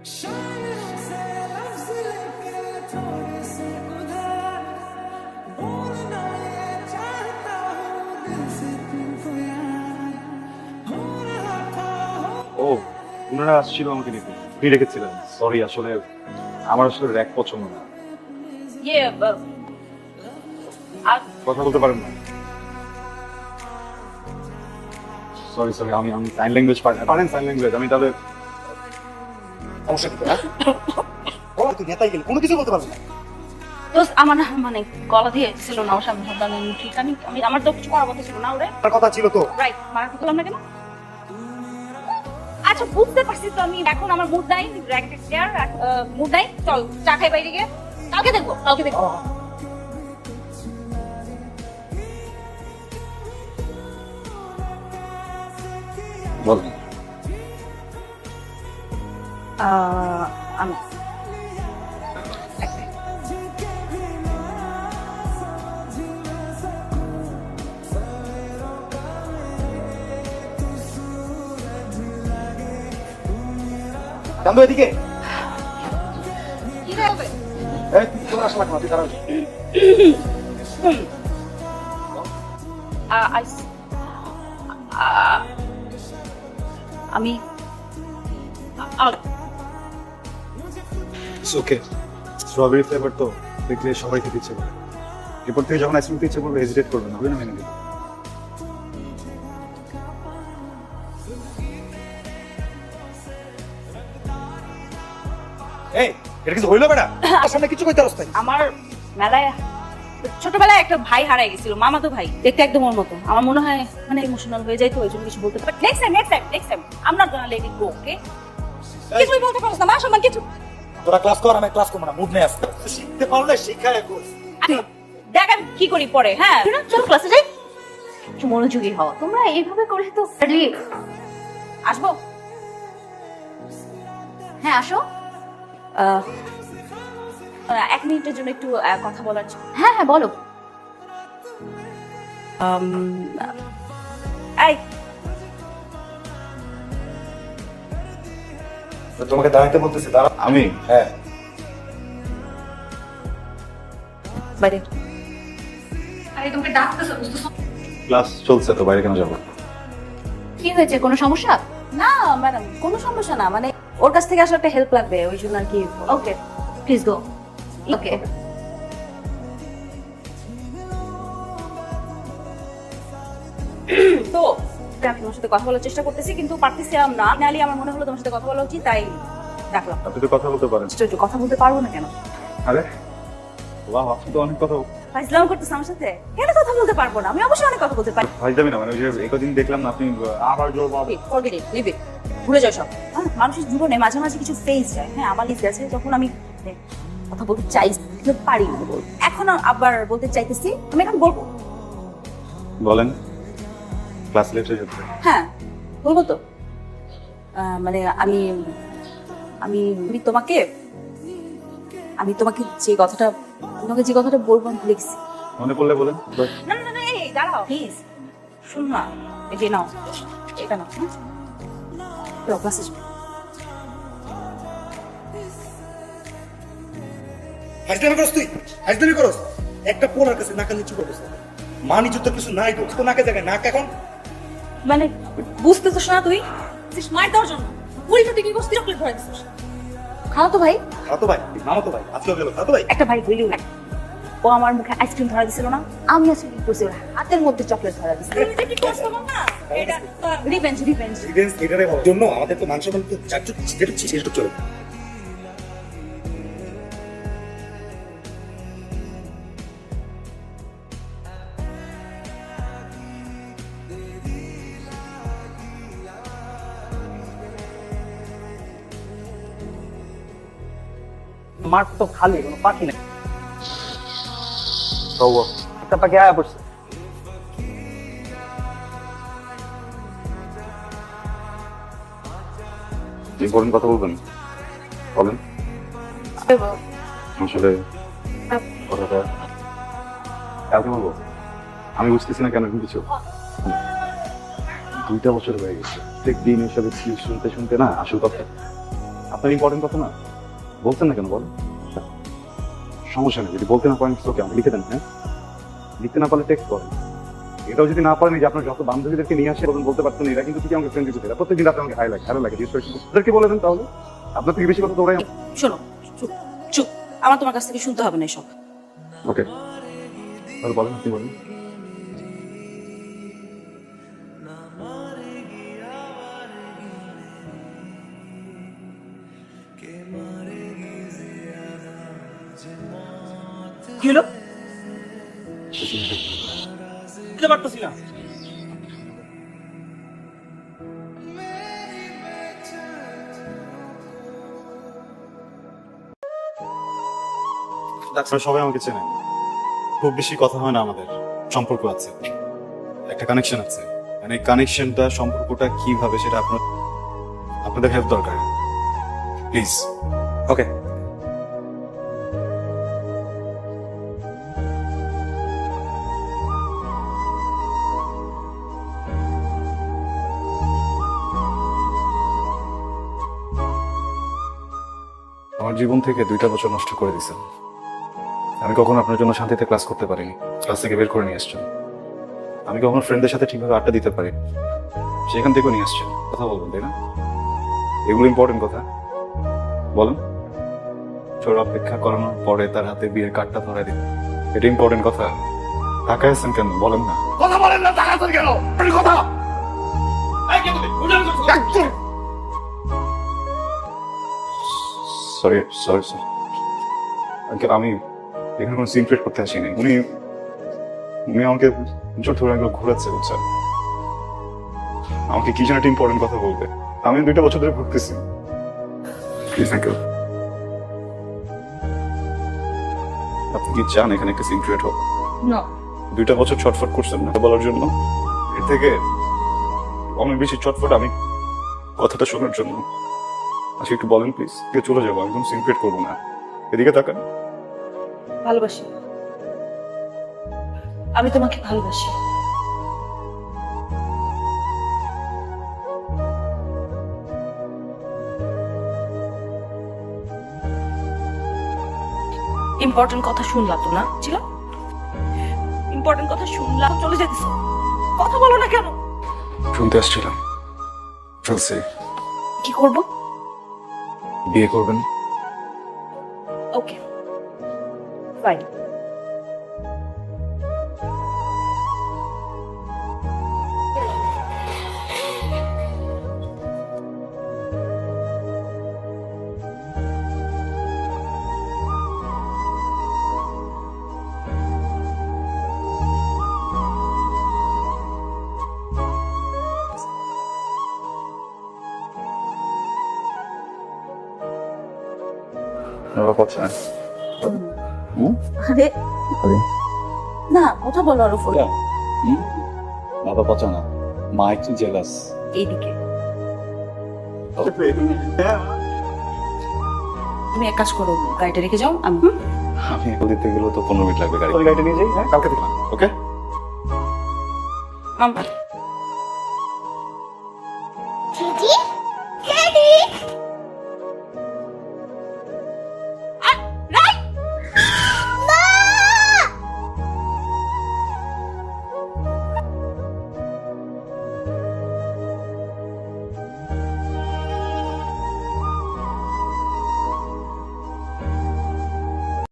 ও, ওনারা আসছিল আমাকে নিতে, আপনি রেখেছিলেন। সরি, আসলে আমার আসলে র্যাক পছন্দ না। ইয়ে আর কথা বলতে পারেন না? সরি সরি, আমি আমি সাইন ল্যাঙ্গুয়েজ পারেন সাইন ল্যাঙ্গুয়েজ? আমি তাহলে সমস্যা কি তোর? বল, তুই নেতাই গেলি, কোনো কিছু বলতে পারবি না। দোস্ত আমার না মানে গলা দিয়ে ছিল না ওর সামনে ভাবলাম ঠিক আমি আমার তো কিছু করার কথা ছিল না ওরে। তার কথা ছিল তো। রাইট, মারা করলাম না কেন? আচ্ছা বুঝতে পারছি তো, আমি এখন আমার মুড নাই, মুড নাই, চল চা খাই বাইরে গিয়ে, কালকে দেখবো কালকে দেখবো। বল। আমি জানতো এদিকে? কি হবে? এই তুই তোর আসলে তুই দাঁড়া। আমি ওকে, স্ট্রবেরি ফ্লেভার তো দেখলে সবাই খেতে ইচ্ছে করে। এরপর থেকে যখন আইসক্রিম খেতে ইচ্ছে করবে হেজিটেট করবে না, হবে না? মেনে নেবে। এই এটা কিছু হইলো বেটা? তোর সামনে কিছু কইতে পারছ না। আমার মেলায় ছোটবেলায় একটা ভাই হারাই গেছিল, মামাতো ভাই, দেখতে একদম ওর মতো। আমার মনে হয় মানে ইমোশনাল হয়ে যায়, তো ওই জন্য কিছু বলতে পারি। Next time I am not gonna let it go, okay? কিছুই বলতে পারছ না, মা সম্মান কিছু। তোরা ক্লাস কর, আমি ক্লাস করব না, মুড নেই আজকে। শিখতে পারলে শিখায় কর। দেখ আমি কি করি পরে। হ্যাঁ চলো ক্লাসে যাই, একটু মনোযোগী হও। তোমরা এইভাবে করে তো আসবো। হ্যাঁ আসো। 1 মিনিটের জন্য একটু কথা বলার ছিল। হ্যাঁ হ্যাঁ বলো। এই তো তোমাকে দাঁড়াইতে বলতেছি, দাঁড়া। আমি হ্যাঁ বাইরে। আরে তোমাকে ডাকতেছে, বুঝতেছো? ক্লাস চলছে তো, বাইরে কেন যাবো? কি হয়েছে, কোনো সমস্যা? না ম্যাডাম, কোনো সমস্যা না, মানে ওর কাছ থেকে আসলে একটা হেল্প লাগবে, ওই জন্য আর কি। Okay please go. ওকে তো আমি তোমার সাথে কথা বলার চেষ্টা করতেছি কিন্তু পারতেছিলাম না। ফাইনালি আমার মনে হলো তোমার সাথে কথা বলা উচিত, তাই ডাকলাম। আপনি তো কথা বলতে পারেন। একটু কথা বলতে পারবো না কেন? আরে বাহ, আপনি তো অনেক কথা ফাইজলাম করতেছ আমার সাথে? কেন কথা বলতে পারবো না? আমি অবশ্যই অনেক কথা বলতে পারি। ভাই যাবি না, মানে ওই যে একদিন দেখলাম না আপনি আবার জোর Forget it, leave it. ভুলে যাও সব। হ্যাঁ, মানুষের জীবনে মাঝে মাঝে কিছু ফেজ যায়। হ্যাঁ আমার লিস্ট আছে, যখন আমি মানে কথা বলতে চাই কিন্তু পারি না বলতে। এখন আবার বলতে চাইতেছি, আমি এখন বলবো। বলেন। ক্লাস লেট হয়ে যাচ্ছে। হ্যাঁ বলবো তো। মানে আমি আমি আমি তোমাকে আমি তোমাকে যে কথাটা বলবো আমি ভুলে গেছি। মনে পড়লে বলেন। না না না, এই দাঁড়াও প্লিজ, শুন না। এই যে নাও, এটা নাও। তো ক্লাসে যাও। হাজদামি করছ তুই, হাজদামি করছ। একটা পোলার কাছে নাকা নিচু করছ, মান ইজ্জত তো কিছু নাই তো। তো নাকে জায়গায় নাক এখন। মানে বুঝতেছিস না তুই? মার দেওয়ার জন্য উল্টো তুই কি করছিস? চকলেট ধরে দিছিস। খাও তো ভাই। খাতো ভাই, মামা তো ভাই, আজকে গেল খাতো ভাই। একটা ভাই হইলেও না। ও আমার মুখে আইসক্রিম ধরা দিছিল না, আমি আজকে কি করছি ওর হাতের মধ্যে চকলেট ধরা দিছি। তুমি যে কি করছো মামা? এটা রিভেঞ্জ। ইভেন্টস এটারে হওয়ার জন্য আমাদের তো মান সম্মান তো চারটু যেটুক সেটুক চলে। মাঠ তো খালি, কোনো পাখি নেই। তবু একটা পাখি আয়া পড়ছে। ইম্পর্টেন্ট কথা বলবেন, বলেন। আসলে কথাটা কাউকে বলবো আমি বুঝতেছি না কেন কিছু। 2টা বছর হয়ে গেছে, প্রত্যেক দিন এসব এক্সকিউজ শুনতে শুনতে না আসল কথা আপনার ইম্পর্টেন্ট কথা না বলছেন না কেন বলেন? সমস্যা নেই, যদি বলতে না পারেন ওকে আমাকে লিখে দেন। হ্যাঁ, লিখতে না পারলে টেক্সট করেন। এটাও যদি না পারেন, যে আপনার যত বান্ধবীদেরকে নিয়ে আসে বলতে পারতেন, এরা কিন্তু ঠিক আমাকে ফ্রেন্ড দিতে প্রত্যেকদিন রাতে আমাকে ভালো লাগে ওদেরকে বলে দেন। তাহলে আপনার থেকে বেশি কথা তো ওরাই। শোনো, চুপ চুপ, আমার তোমার কাছ থেকে শুনতে হবে না এসব। ওকে, তাহলে বলেন, আপনি বলেন। কি হলো? বুঝতে পারতেছি না। আপনারা সবাই আমাকে চেনেন, খুব বেশি কথা হয় না, আমাদের সম্পর্ক আছে, একটা কানেকশন আছে। মানে এই কানেকশনটা, সম্পর্কটা কিভাবে সেটা আপনাদের হেল্প দরকার, প্লিজ। ওকে, আমার জীবন থেকে 2টা বছর নষ্ট করে দিয়েছেন। আমি কখনো আপনার জন্য শান্তিতে ক্লাস করতে পারিনি, ক্লাস থেকে বের করে নিয়ে আসছেন। আমি কখনো ফ্রেন্ডদের সাথে ঠিকভাবে আড্ডা দিতে পারিনি, সেখান থেকেও নিয়ে আসছেন। কথা বলবেন, তাই না? এগুলো ইম্পর্টেন্ট কথা, বলেন। ছোট অপেক্ষা করানোর পরে তার হাতে বিয়ের কার্ডটা ধরে দিন, এটা ইম্পর্টেন্ট কথা। ঢাকায় আছেন কেন বলেন না? কথা বলেন না, টাকা আছেন কেন? কথা সরি সরি স্যার, আমি এখানে কোনো সিন ক্রিয়েট করতে আসিনি। উনি আমাকে জোর ধরে একবার ঘোরাচ্ছে, বুঝছেন? আমাকে কি যেন একটা ইম্পর্টেন্ট কথা বলবে। আমি 2টা বছর ধরে ঘুরতেছি। Please, thank you. আপনি কি চান এখানে একটা সিন ক্রিয়েট হোক? না, 2টা বছর ছটফট করছেন না বলার জন্য, এর থেকে অনেক বেশি ছটফট আমি কথাটা শোনার জন্য। আচ্ছা, একটু বলেন প্লিজ। চলে যাবো, একদম সিন ক্রিয়েট করবো না। এদিকে তাকান। ভালোবাসি, আমি তোমাকে ভালোবাসি। ইম্পর্টেন্ট কথা শুনলা তো না? ছিল ইম্পর্টেন্ট কথা শুনলাম, চলে যেতেছ, কথা বলো না কেন? শুনতে আসছিলাম। চলছে, কি করব? বিয়ে করবেন? ওকে, ফাইন। কথা আরে না, কথা বলো আরো ফোন। বাবা পচা না, মা একটু জেলাস। এইদিকে তুমি এক কাজ করো, গাড়িটা রেখে যাও। আমি দিতে গেলেও তো 15 মিনিট লাগবে। গাড়িটা নিয়ে যাই। হ্যাঁ, কালকে দেখলাম। ওকে।